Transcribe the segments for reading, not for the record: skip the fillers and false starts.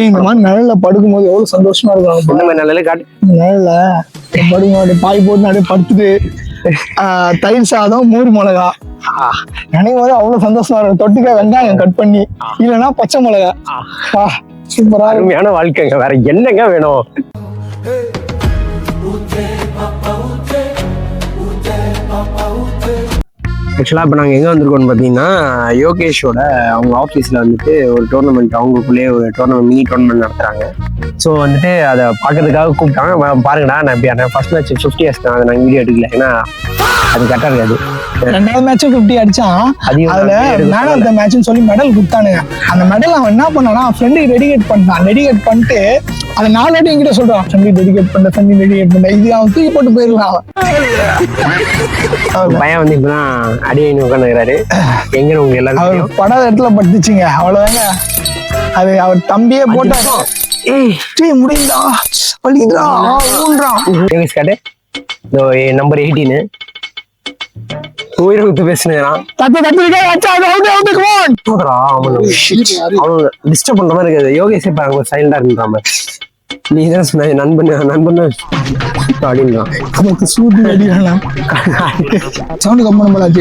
இந்த மாதிரி நிழல்ல படுக்கும்போது எவ்வளவு சந்தோஷமா இருக்கும். இந்த மாதிரி நிழல காட்டு. நிழல்ல படுக்கும்போது பாய் போட்டு அப்படியே படுத்துட்டு தயிர் சாதம் மோர் மிளகா நினைக்கும் போது அவ்வளவு சந்தோஷமா இருக்கும். தொட்டுக்க வெங்காயம் கட் பண்ணி, இல்லைன்னா பச்சை மிளகா. சூப்பரா அருமையான வாழ்க்கைங்க. வேற என்னங்க வேணும்? ஆக்சுவலாக இப்போ நாங்கள் எங்கே வந்திருக்கோம்னு பார்த்தீங்கன்னா, யோகேஷோட அவங்க ஆஃபீஸில் வந்துட்டு ஒரு டோர்னமெண்ட், அவங்களுக்குள்ளேயே ஒரு டோர்னமெண்ட், மினி டோர்னமெண்ட் நடத்துகிறாங்க. ஸோ வந்துட்டு அதை பார்க்கறதுக்காக கூப்பிட்டாங்க. பாருங்கடா, நான் இப்படி ஃபர்ஸ்ட் மேட்ச் 50 அடிச்சிட்டேன். அதை நாங்கள் வீடியோ எடுக்கல, ஏன்னா அது கரெக்டாக இருக்காது. ரெண்டாவது மேட்சும் 50 அடிச்சான். அதுல மேன் ஆஃப் த மேட்ச்னு சொல்லி மெடல் கொடுத்தானுங்க. அந்த மெடல் அவன் என்ன பண்ணானா, ஃப்ரெண்டுக்கு டெடிகேட் பண்ணான். டெடிகேட் பண்ணிட்டு அதை 4 வாட்டி என்கிட்ட சொல்றான், ஃப்ரெண்டு டெடிகேட் பண்ண, ஃப்ரெண்டு டெடிகேட் பண்ண. இது அவன் தூக்கி போட்டு போயிருக்கான். பையன் வந்து இப்பதான் அடி உட்காந்துக்கிறாரு. எங்க உங்க எல்லாரும் அவர் படாத இடத்துல பட்டுச்சுங்க, அவ்வளவுதாங்க. அது அவர் தம்பியே போட்டாரு. முடியுதா வலிக்குதா காட்டு. நம்பர் 18 உயிரை குத்து பேசுனேன். டிஸ்டர்ப் பண்ற மாதிரி இருக்காது. யோகேஷ் இப்ப சைலண்டா இருந்த மாதிரி. நீ தான் சொன்ன நண்பன் அப்படின்றான்.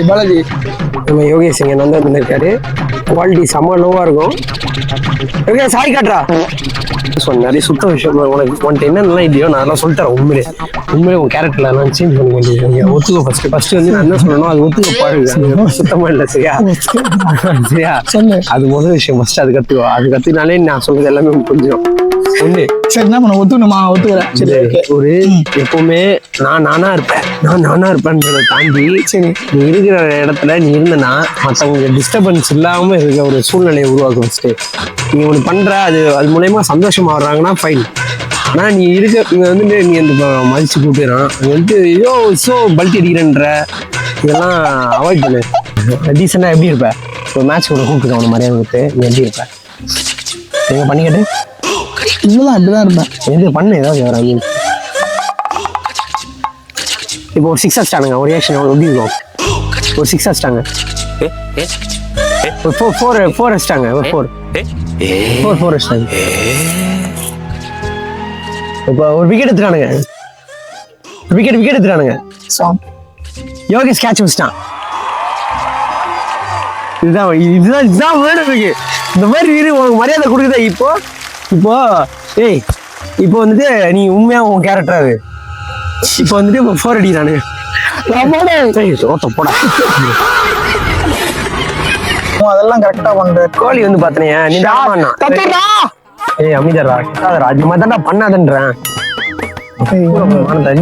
பாலாஜி நம்ம யோகேஷ் இங்க நந்தன் இருக்காரு. குவாலிட்டி செம்ம லோவா இருக்கும். யோகேஷ் சாய் காட்டுறா நிறைய சுத்த விஷயம். உனக்கு என்னென்னலாம் இல்லையோ நான் அதெல்லாம் சொல்லித்தரேன். உண்மையிலே உன் கேரக்டர்ல எல்லாம் சேஞ்ச் பண்ண வேண்டியது. ஒத்துக்கோ ஃபர்ஸ்ட் வந்து நான் என்ன சொல்லணும் அது ஒத்துக்க பாருங்க. சுத்தமா இல்லை சரியா? சரியா அது முதல் விஷயம். ஃபர்ஸ்ட் அது கத்துக்கோ. அது கத்துக்கினாலே நான் சொல்றது எல்லாமே புரிஞ்சிடும். ஒண்ணு சரி, என்ன பண்ண ஒத்துக்கணுமா? ஒத்துக்கிறேன். ஒரு எப்பவுமே நானா இருப்பேன்றதை தாண்டி சரி நீ இருக்கிற இடத்துல நீ இருந்தனா மற்றவங்க டிஸ்டர்பன்ஸ் இல்லாம இருக்க ஒரு சூழ்நிலையை உருவாக்கும். ஃபர்ஸ்ட் நீ ஒண்ணு பண்ற, அது மூலயமா சந்தோஷமா வர்றாங்கன்னா ஃபைன். ஆனா நீ வந்துட்டு நீ அந்த மதிச்சு கூப்பிடுறான், அது வந்துட்டு ஏதோ பல்ட்டி அடிக்கிறன்ற இதெல்லாம் அவாய்ட் பண்ணு. டீசெண்டா எப்படி இருப்ப? ஒரு மேட்ச் கூட கூப்பிட்டு அவனை மரியாதை கொடுத்து நீ எப்படி இருப்ப? நீங்க பண்ணிக்கிட்டு இப்படிதான் இருப்பேன். எது பண்ணு ஏதாவது. இப்போ ஒரு 6 அடிச்சிட்டானுங்க. ஒரு ரியாக்ஷன் எப்படி இருக்கும்? ஒரு 6 அடிச்சிட்டாங்க. 4 அடிச்சிட்டாங்க. 4 அடிச்சிட்டாங்க. இப்போ ஒரு விக்கெட் எடுத்துட்டானுங்க. விக்கெட் எடுத்துட்டானுங்க. யோகேஷ் கேட்ச் வச்சிட்டான். இதுதான் வேணும் இருக்கு. இந்த மாதிரி உனக்கு மரியாதை கொடுக்குதா? இப்போ ஏய் இப்போ வந்துட்டு நீ உண்மையா உன் கேரக்டர் அது. இப்போ வந்துட்டு 4 அடி நானு போடா. அதெல்லாம் கரெக்டா பண்ற. கோழி வந்து பாத்தனையா நீ ஏய் அமிதரா அது மாதிரி தான்டா பண்ணாதன்றேன்.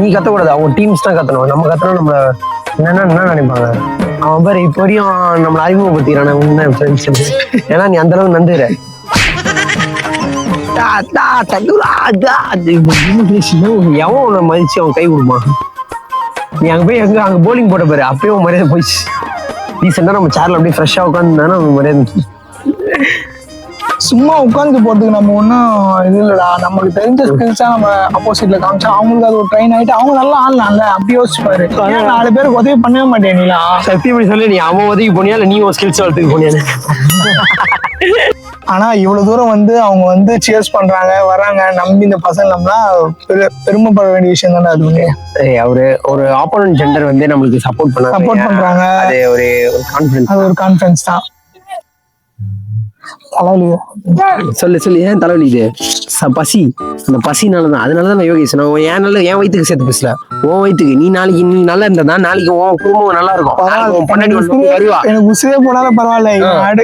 நீ கத்தக்கூடாது, அவங்க டீம்ஸ் தான் கத்தணும். நம்ம கத்தணும். நம்ம என்ன நினைப்பாங்க? அவன் பேர் இப்போ வரையும் நம்மளை அறிமுகப்படுத்திக்கிறான உண்மை ஃப்ரெண்ட்ஸ். ஏன்னா நீ அந்த அளவுக்கு நந்துற. எவன் உன்னை மதிச்சு அவன் கை கொடுப்பான்? நீ அங்க போய் அங்க போலிங் போட்ட பாரு, அப்பயும் மரியாதை போயிடுச்சு. ரீசெண்டா நம்ம சேர்ல அப்படியே ஃப்ரெஷ்ஷா உட்காந்துருந்தானா மரியாதை. சும்மா உட்காந்து போறதுக்கு நம்ம ஒன்றும் இது இல்லடா. நமக்கு தெரிஞ்ச ஸ்கில்ஸா நம்ம அப்போசிட்ல காமிச்சா அவங்களுக்கு அது ஒரு ட்ரெயின் ஆயிட்டு அவங்க நல்லா ஆடலாம்ல. அப்படி யோசிச்சுப்பாரு. 4 பேருக்கு உதவி பண்ணவே மாட்டேன். நீலா சத்தியம் பண்ணி சொல்லி நீ அவன் உதவி போனியா இல்ல நீ ஒரு ஸ்கில்ஸ் வளர்த்துக்கு போனியா? ஆனா இவ்வளவு தூரம் வந்து அவங்க வந்து சியர்ஸ் பண்றாங்க, வராங்க, நம்பி இந்த பசங்க நம்மளாம் பெருமைப்பட வேண்டிய விஷயம் தானே அது. அவரு ஒரு ஆப்போனன்ட் ஜெண்டர் வந்து நம்மளுக்கு சப்போர்ட் பண்றாங்க. அது ஒரு கான்ஃபிடன்ஸ். அது ஒரு கான்ஃபிடன்ஸ் தான். சொல்லு ஏன் தலைவலி? இது பசி. அந்த பசினாலதான். அதனாலதான் நான் யோகேஷ் என் வயிற்றுக்கு சேர்த்து பேசல. உன் வயிற்றுக்கு நீ நல்லா இருந்தா நாளைக்கு உன் குடும்பம் நல்லா இருக்கும். எனக்கு உசிரே போனாலும் பரவாயில்ல.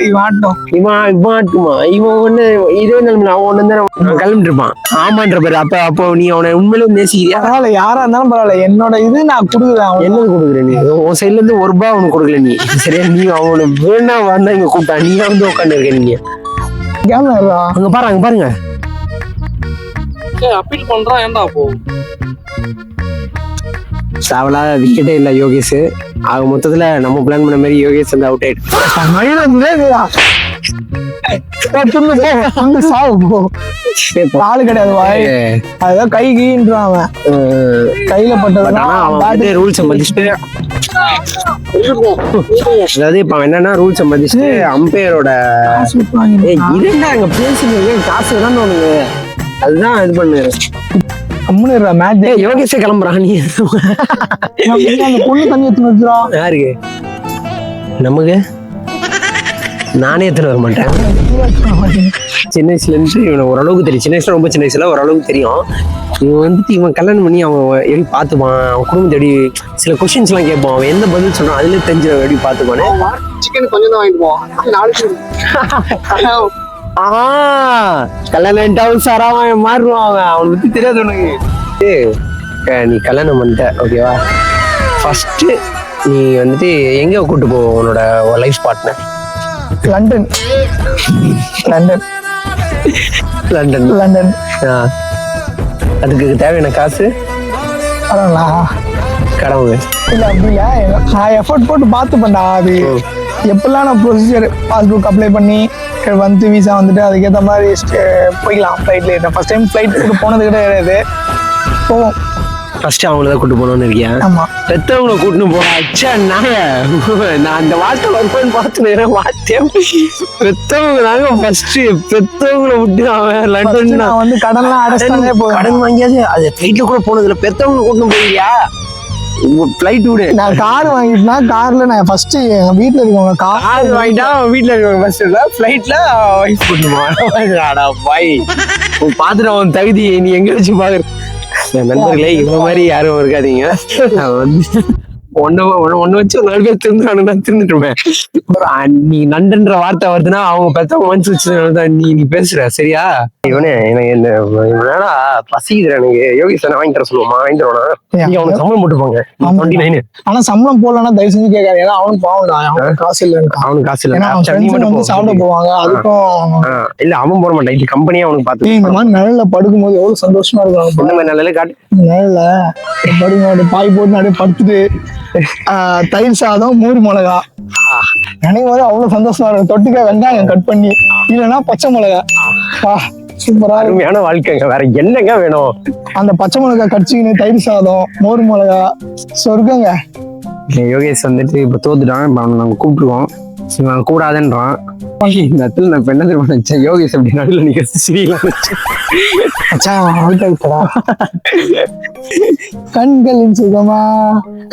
இவன் ஆட்டுமா? இவன் ஒண்ணு இதே நிலைமை அவன் ஒண்ணு கிளம்பிட்டு இருப்பான். ஆமான்ற பாரு. அப்போ நீ அவனை உண்மையிலே நேசிக்கிறியா? பரவாயில்ல, யாரா இருந்தாலும் பரவாயில்ல. என்னோட இது நான் கொடுக்குறேன். என்னது கொடுக்குறேன்? நீ உன் சைட்ல இருந்து ₹1 அவனுக்கு கொடுக்கல நீ. சரியா? நீ அவனை வேணா வந்தா இங்க கூப்பிட்டா நீ வந்து உட்காந்து இருக்க. நீங்க அங்க பாருங்க அப்பீல் பண்றான். ஏன்டா போ சாவலா விக்கெட்டே இல்ல யோகேஷ். ஆக மொத்தத்துல நம்ம பிளான் பண்ண மாதிரி யோகேஷ் வந்து அவுட் ஆயிட்டு. காலு கிடையாது வாய், அதுதான் கை கீன்றான் அவன். கையில பட்டது ரூல்ஸை மதிச்சுட்டு, அதாவது இப்ப அவன் என்னன்னா ரூல்ஸை மதிச்சுட்டு அம்பையரோட இருந்தா அங்க பேசுறது காசு தான் ஒண்ணுங்க, அதுதான் இது பண்ணு. யோகேஷே கிளம்புறான். நீ பொண்ணு தண்ணி எடுத்து வச்சுறான். யாருக்கு? நமக்கு நானே எடுத்துட்டு வர மாட்டேன். சின்ன வயசுல இருந்து இவனை ஓரளவுக்கு தெரியும். சின்ன வயசுல ரொம்ப சின்ன வயசுல ஓரளவுக்கு தெரியும். இவன் வந்துட்டு இவன் கல்யாணம் பண்ணி அவன் எப்படி பார்த்துப்பான், அவன் குடும்பத்தை எப்படி சில கொஸ்டின்ஸ் எல்லாம் கேட்பான், அவன் எந்த பதில் சொல்றான் அதுல தெரிஞ்சு எப்படி பார்த்துப்பானே. சிக்கன் கொஞ்சம் தான் வாங்கிட்டு போவான். கல்யாணம் சாராம மாறுவான் அவன். அவனுக்கு பத்தி தெரியாது உனக்கு. நீ கல்யாணம் பண்ணிட்ட ஓகேவா, ஃபர்ஸ்ட் நீ வந்துட்டு எங்க கூட்டு போ உன்னோட life partner? London. London London London. அதுக்கு தேவையான காசு கடவுள் இல்ல அப்படி இல்ல, நான் எஃபர்ட் போட்டு பார்த்து பண்ணா. அது எப்பெல்லாம் நான் ப்ரொசீஜர் பாஸ்புக் அப்ளை பண்ணி வந்து விசா வந்துட்டு அதுக்கேற்ற மாதிரி போய்க்கலாம் ஃப்ளைட்ல. ஃபர்ஸ்ட் டைம் ஃப்ளைட் கூட போனது கிடையாது. போவோம். ஃபர்ஸ்ட் அவங்கள தான் கூட்டு போகணும்னு இருக்கியா? ஆமா. பெத்தவங்களை கூட்டுன்னு போனா அச்சா நான் அந்த வார்த்தை வரும்போது பார்த்து வார்த்தையும் பெத்தவங்க நாங்க ஃபர்ஸ்ட் பெத்தவங்களை விட்டு அவன் லண்டன் நான் வந்து கடன்லாம் அடைச்சாலே போதும். கடன் வாங்கியாவது அது ஃப்ளைட்ல கூட போனதுல பெத்தவங்களை கூட்டு போயியா? ஃப்ளைட் விடு. நான் கார் வாங்கிட்டா கார்ல நான் ஃபர்ஸ்ட் எங்க வீட்டுல இருக்கவங்க கார் வாங்கிட்டா வீட்டுல இருக்கவங்க ஃபர்ஸ்ட் இல்ல ஃப்ளைட்ல வைஃப் கூட்டு போவாடா பாய். பாத்துட்டு அவன் தகுதி நீ எங்க வச்சு பாக்குற? நண்பர்களே இவ்வளவு மாதிரி யாரும் இருக்காதீங்க. ஒன்னு வச்சு ஒரு 4 பேர் திருந்தானுன்னா திருந்துட்டுமே. நீ நண்டன்ற வார்த்தை வருதுன்னா அவங்க பெத்தவங்க மனசு வச்சு நீ பேசுற சரியா? இவனே எனக்கு என்ன பசிக்குதுற எனக்கு. யோகேஷ் வாங்கி தர சொல்லுவோமா? வாங்கி தருவானா? அவனுக்கு சம்பளம் போட்டுப்பாங்க 29. ஆனா சம்பளம் போடலன்னா தயவு செஞ்சு கேட்காது. ஏன்னா அவனுக்கு பாவம், அவனுக்கு காசு இல்ல. அவனுக்கு காசு இல்ல. சாப்பிட போவாங்க அதுக்கும் இல்ல அவன் போட மாட்டான். இது கம்பெனியா அவனுக்கு பார்த்து இந்த மாதிரி நிழல்ல படுக்கும் போது எவ்வளவு சந்தோஷமா இருக்கும். இந்த மாதிரி நிழல காட்டு. நிழல்ல படுக்கும் பாய் போட்டு அப்படியே படுத்துட்டு தயிர் சாதம் மோர் மிளகா நினைக்கும் போது அவ்வளவு சந்தோஷமா இருக்கும். தொட்டுக்க வெங்காயம் கட் பண்ணி, இல்லைன்னா பச்சை மிளகா. சூப்பரா அருமையான வாழ்க்கைங்க. வேற என்னங்க வேணும்? அந்த பச்சை மிளகா கடிச்சிக்கின்னு தயிர் சாதம் மோர் மிளகா சொர்க்கங்க. யோகேஷ் வந்துட்டு இப்ப தோத்துட்டான். இப்ப அவனை நாங்க கூப்பிட்டுருவோம். இவன் கூடாதுன்றான். இந்த இடத்துல நான் என்ன தெரியுமா நினைச்சேன்? யோகேஷ் அப்படி நடுவில் நீங்க சிரியலாம் கண்களின் சுகமா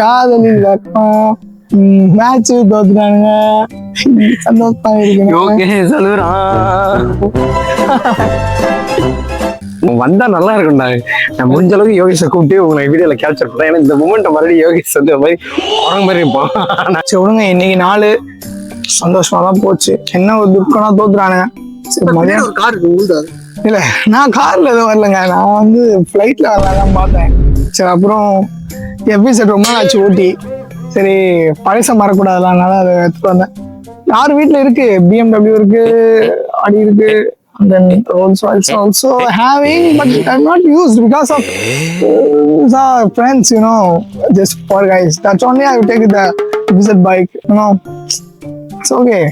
காதலில் வர்மா மேட்ச் தோத்துட்டானுங்க. சந்தோஷமா இருக்கு. வந்தா நல்லா இருக்கும்டா. நான் முடிஞ்ச அளவுக்கு யோகேஷை கூப்பிட்டு உங்களை வீடியோல கேப்சர் பண்ணேன். ஏன்னா இந்த மூமெண்ட் மறுபடியும் யோகேஷ் வந்து மாதிரி உரங்க மாதிரி இருப்பான். சரி விடுங்க, இன்னைக்கு நாள் சந்தோஷமா தான் போச்சு. என்ன ஒரு துக்கம்னா தோத்துறானுங்க. இல்ல நான் கார்ல எதுவும் வரலங்க, நான் வந்து ஃபிளைட்ல வரலாம் பார்த்தேன். சரி அப்புறம் எபிசோட் ரொம்ப நாச்சு ஓட்டி, சரி பழச மறக்கூடாதுல, அதனால அதை எடுத்துட்டு வந்தேன். யார் வீட்டுல இருக்கு? BMW இருக்கு, Audi இருக்கு, and then Rolls Royce also having, but I'm not used because of friends, you know, just for guys. That's only I take the visit bike, you know. It's okay.